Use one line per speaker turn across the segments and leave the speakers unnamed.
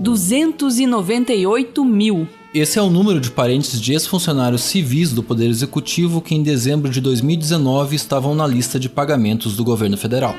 298 mil.
Esse é o número de parentes de ex-funcionários civis do Poder Executivo que em dezembro de 2019 estavam na lista de pagamentos do governo federal.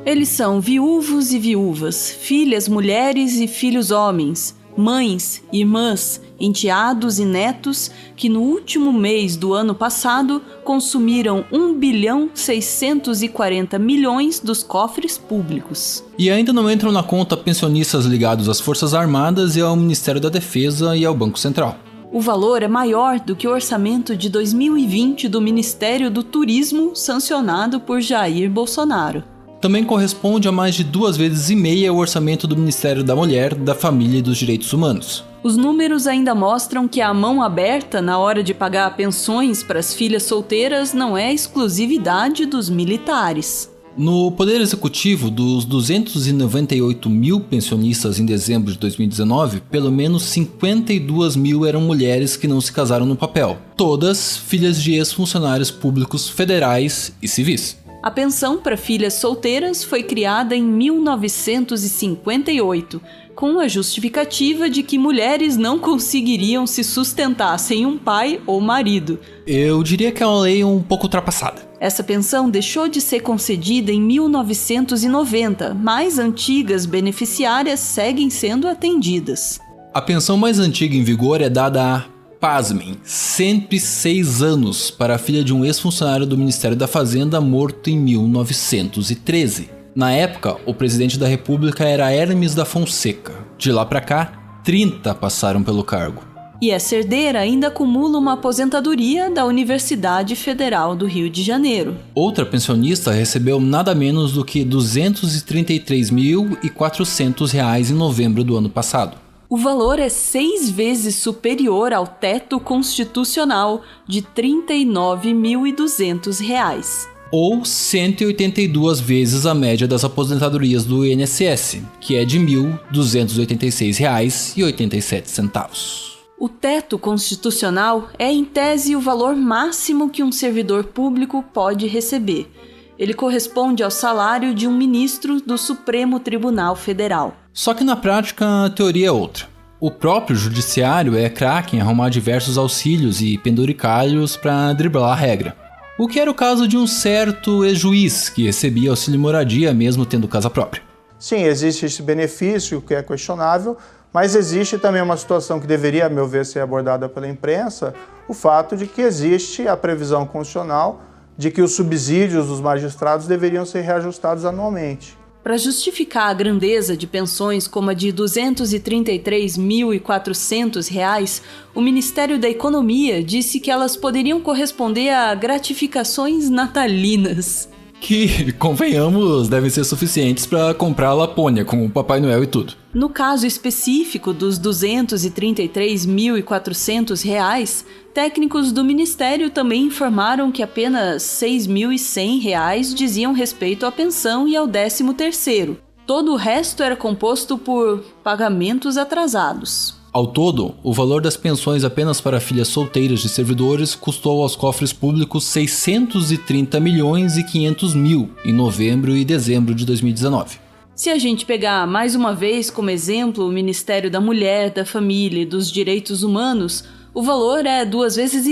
Eles são viúvos e viúvas, filhas mulheres e filhos homens, mães, irmãs, enteados e netos que no último mês do ano passado consumiram 1,640 bilhão dos cofres públicos.
E ainda não entram na conta pensionistas ligados às Forças Armadas e ao Ministério da Defesa e ao Banco Central.
O valor é maior do que o orçamento de 2020 do Ministério do Turismo, sancionado por Jair Bolsonaro.
Também corresponde a mais de 2,5 vezes o orçamento do Ministério da Mulher, da Família e dos Direitos Humanos.
Os números ainda mostram que a mão aberta na hora de pagar pensões para as filhas solteiras não é exclusividade dos militares.
No Poder Executivo, dos 298 mil pensionistas em dezembro de 2019, pelo menos 52 mil eram mulheres que não se casaram no papel. Todas filhas de ex-funcionários públicos federais e civis.
A pensão para filhas solteiras foi criada em 1958, com a justificativa de que mulheres não conseguiriam se sustentar sem um pai ou marido.
Eu diria que é uma lei um pouco ultrapassada.
Essa pensão deixou de ser concedida em 1990, mas antigas beneficiárias seguem sendo atendidas.
A pensão mais antiga em vigor é dada há, pasmem, 106 anos para a filha de um ex-funcionário do Ministério da Fazenda morto em 1913. Na época, o presidente da República era Hermes da Fonseca. De lá para cá, 30 passaram pelo cargo.
E essa herdeira ainda acumula uma aposentadoria da Universidade Federal do Rio de Janeiro.
Outra pensionista recebeu nada menos do que R$ 233.400 em novembro do ano passado.
O valor é 6 vezes superior ao teto constitucional de R$ 39.200.
Ou 182 vezes a média das aposentadorias do INSS, que é de R$ 1.286,87.
O teto constitucional é, em tese, o valor máximo que um servidor público pode receber. Ele corresponde ao salário de um ministro do Supremo Tribunal Federal.
Só que na prática a teoria é outra. O próprio judiciário é craque em arrumar diversos auxílios e penduricalhos para driblar a regra. O que era o caso de um certo ex-juiz que recebia auxílio moradia mesmo tendo casa própria.
Sim, existe esse benefício que é questionável, mas existe também uma situação que deveria, a meu ver, ser abordada pela imprensa, o fato de que existe a previsão constitucional de que os subsídios dos magistrados deveriam ser reajustados anualmente.
Para justificar a grandeza de pensões como a de R$ 233.400, o Ministério da Economia disse que elas poderiam corresponder a gratificações natalinas.
Que, convenhamos, devem ser suficientes para comprar a Lapônia com o Papai Noel e tudo.
No caso específico dos R$ 233.400, técnicos do Ministério também informaram que apenas R$ 6.100 diziam respeito à pensão e ao 13º. Todo o resto era composto por pagamentos atrasados.
Ao todo, o valor das pensões apenas para filhas solteiras de servidores custou aos cofres públicos 630 milhões e 500 mil em novembro e dezembro de 2019.
Se a gente pegar mais uma vez como exemplo o Ministério da Mulher, da Família e dos Direitos Humanos, o valor é 2,5 vezes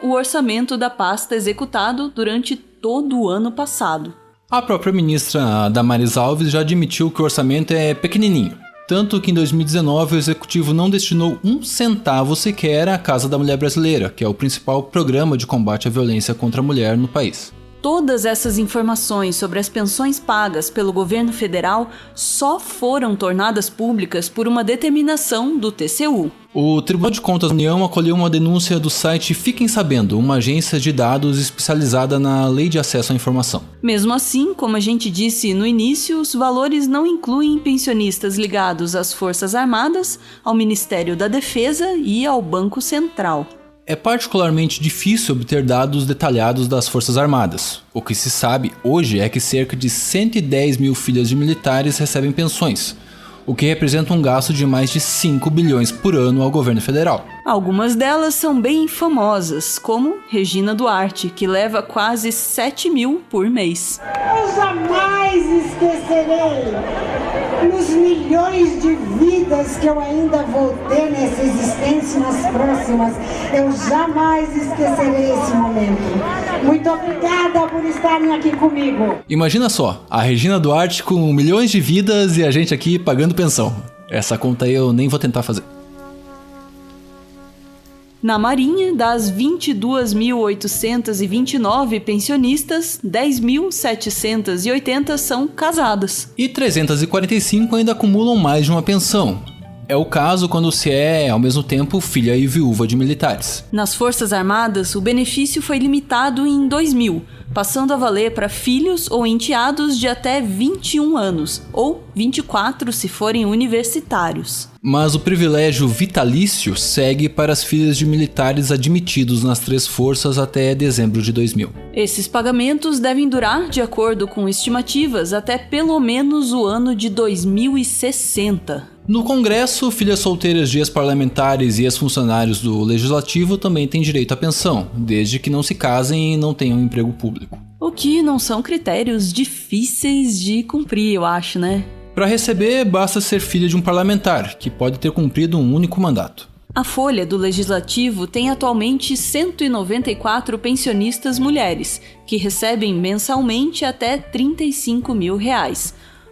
o orçamento da pasta executado durante todo o ano passado.
A própria ministra Damares Alves já admitiu que o orçamento é pequenininho. Tanto que em 2019 o Executivo não destinou um centavo sequer à Casa da Mulher Brasileira, que é o principal programa de combate à violência contra a mulher no país.
Todas essas informações sobre as pensões pagas pelo governo federal só foram tornadas públicas por uma determinação do TCU.
O Tribunal de Contas da União acolheu uma denúncia do site Fiquem Sabendo, uma agência de dados especializada na Lei de Acesso à Informação.
Mesmo assim, como a gente disse no início, os valores não incluem pensionistas ligados às Forças Armadas, ao Ministério da Defesa e ao Banco Central.
É particularmente difícil obter dados detalhados das Forças Armadas. O que se sabe hoje é que cerca de 110 mil filhas de militares recebem pensões, o que representa um gasto de mais de 5 bilhões por ano ao governo federal.
Algumas delas são bem famosas, como Regina Duarte, que leva quase 7 mil por mês.
Eu jamais esquecerei os milhões de vidas que eu ainda vou ter nessa existência e nas próximas. Eu jamais esquecerei esse momento. Muito obrigada por estarem aqui comigo.
Imagina só, a Regina Duarte com milhões de vidas e a gente aqui pagando pensão. Essa conta aí eu nem vou tentar fazer.
Na Marinha, das 22.829 pensionistas, 10.780 são casadas.
E 345 ainda acumulam mais de uma pensão. É o caso quando se é, ao mesmo tempo, filha e viúva de militares.
Nas Forças Armadas, o benefício foi limitado em 2000, passando a valer para filhos ou enteados de até 21 anos, ou 24 se forem universitários.
Mas o privilégio vitalício segue para as filhas de militares admitidos nas 3 forças até dezembro de 2000.
Esses pagamentos devem durar, de acordo com estimativas, até pelo menos o ano de 2060.
No Congresso, filhas solteiras de ex-parlamentares e ex-funcionários do Legislativo também têm direito à pensão, desde que não se casem e não tenham emprego público.
O que não são critérios difíceis de cumprir, eu acho, né?
Para receber, basta ser filha de um parlamentar, que pode ter cumprido um único mandato.
A folha do Legislativo tem atualmente 194 pensionistas mulheres, que recebem mensalmente até R$ 35 mil.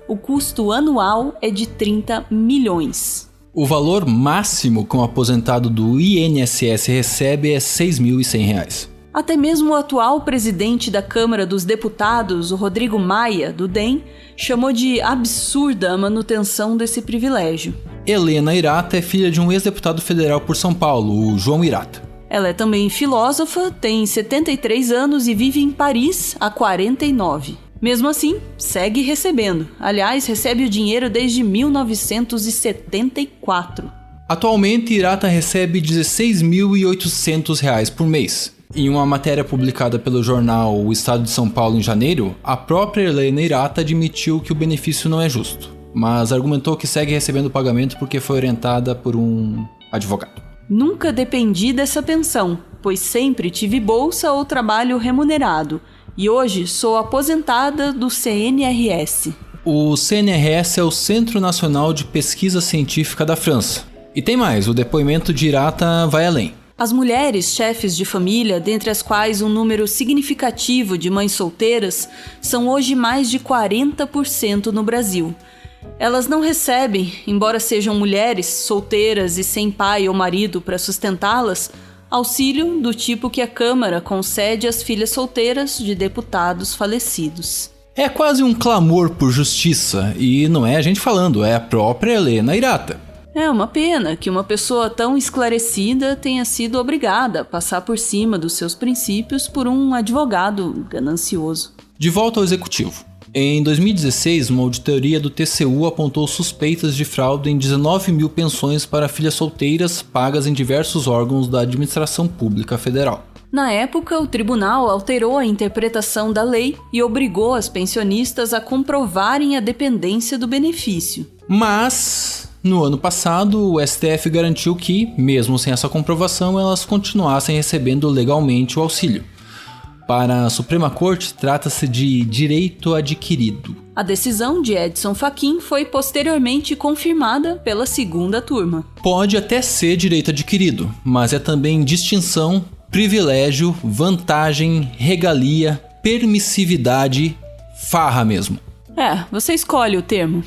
O custo anual é de 30 milhões.
O valor máximo que um aposentado do INSS recebe é R$ 6.100.
Até mesmo o atual presidente da Câmara dos Deputados, o Rodrigo Maia, do DEM, chamou de absurda a manutenção desse privilégio.
Helena Irata é filha de um ex-deputado federal por São Paulo, o João Irata.
Ela é também filósofa, tem 73 anos e vive em Paris há 49. Mesmo assim, segue recebendo. Aliás, recebe o dinheiro desde 1974.
Atualmente, Irata recebe R$ 16.800 por mês. Em uma matéria publicada pelo jornal O Estado de São Paulo em janeiro, a própria Helena Irata admitiu que o benefício não é justo, mas argumentou que segue recebendo o pagamento porque foi orientada por um advogado.
Nunca dependi dessa pensão, pois sempre tive bolsa ou trabalho remunerado. E hoje sou aposentada do CNRS.
O CNRS é o Centro Nacional de Pesquisa Científica da França. E tem mais, o depoimento de Irata vai além.
As mulheres chefes de família, dentre as quais um número significativo de mães solteiras, são hoje mais de 40% no Brasil. Elas não recebem, embora sejam mulheres solteiras e sem pai ou marido para sustentá-las, auxílio do tipo que a Câmara concede às filhas solteiras de deputados falecidos.
É quase um clamor por justiça, e não é a gente falando, é a própria Helena Irata.
É uma pena que uma pessoa tão esclarecida tenha sido obrigada a passar por cima dos seus princípios por um advogado ganancioso.
De volta ao executivo. Em 2016, uma auditoria do TCU apontou suspeitas de fraude em 19 mil pensões para filhas solteiras pagas em diversos órgãos da administração pública federal.
Na época, o tribunal alterou a interpretação da lei e obrigou as pensionistas a comprovarem a dependência do benefício. Mas, no ano passado, o STF garantiu que, mesmo sem essa comprovação, elas continuassem recebendo legalmente o auxílio. Para a Suprema Corte, trata-se de direito adquirido. A decisão de Edson Fachin foi posteriormente confirmada pela segunda turma. Pode até ser direito adquirido, mas é também distinção, privilégio, vantagem, regalia, permissividade, farra mesmo. Você escolhe o termo.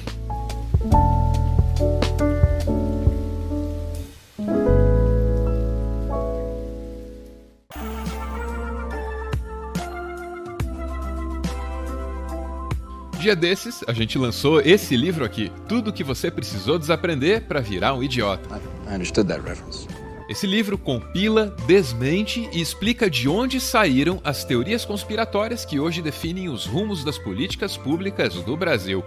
Dia desses, a gente lançou esse livro aqui, Tudo o que você precisou desaprender para virar um idiota.
I understood that reference.
Esse livro compila, desmente e explica de onde saíram as teorias conspiratórias que hoje definem os rumos das políticas públicas do Brasil.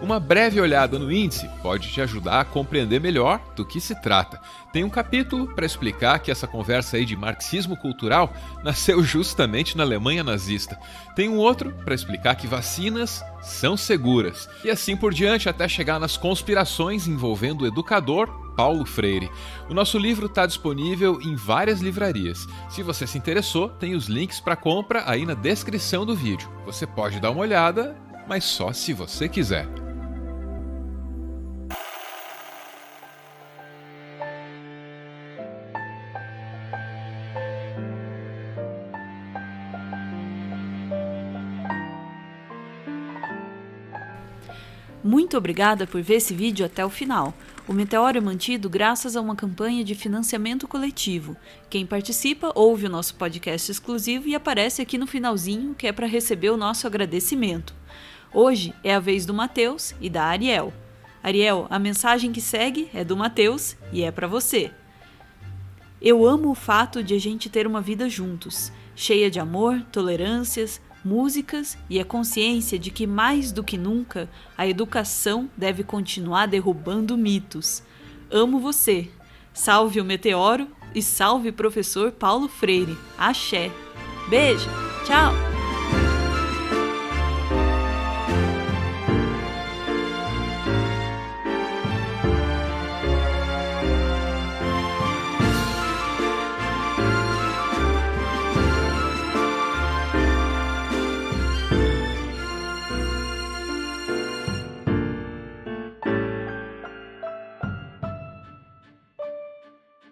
Uma breve olhada no índice pode te ajudar a compreender melhor do que se trata. Tem um capítulo para explicar que essa conversa aí de marxismo cultural nasceu justamente na Alemanha nazista. Tem um outro para explicar que vacinas são seguras. E assim por diante até chegar nas conspirações envolvendo o educador Paulo Freire. O nosso livro está disponível em várias livrarias. Se você se interessou, tem os links para compra aí na descrição do vídeo. Você pode dar uma olhada, mas só se você quiser.
Muito obrigada por ver esse vídeo até o final. O Meteoro é mantido graças a uma campanha de financiamento coletivo. Quem participa ouve o nosso podcast exclusivo e aparece aqui no finalzinho, que é para receber o nosso agradecimento. Hoje é a vez do Matheus e da Ariel. Ariel, a mensagem que segue é do Matheus e é para você. Eu amo o fato de a gente ter uma vida juntos, cheia de amor, tolerâncias, músicas e a consciência de que, mais do que nunca, a educação deve continuar derrubando mitos. Amo você. Salve o Meteoro e salve professor Paulo Freire. Axé. Beijo. Tchau.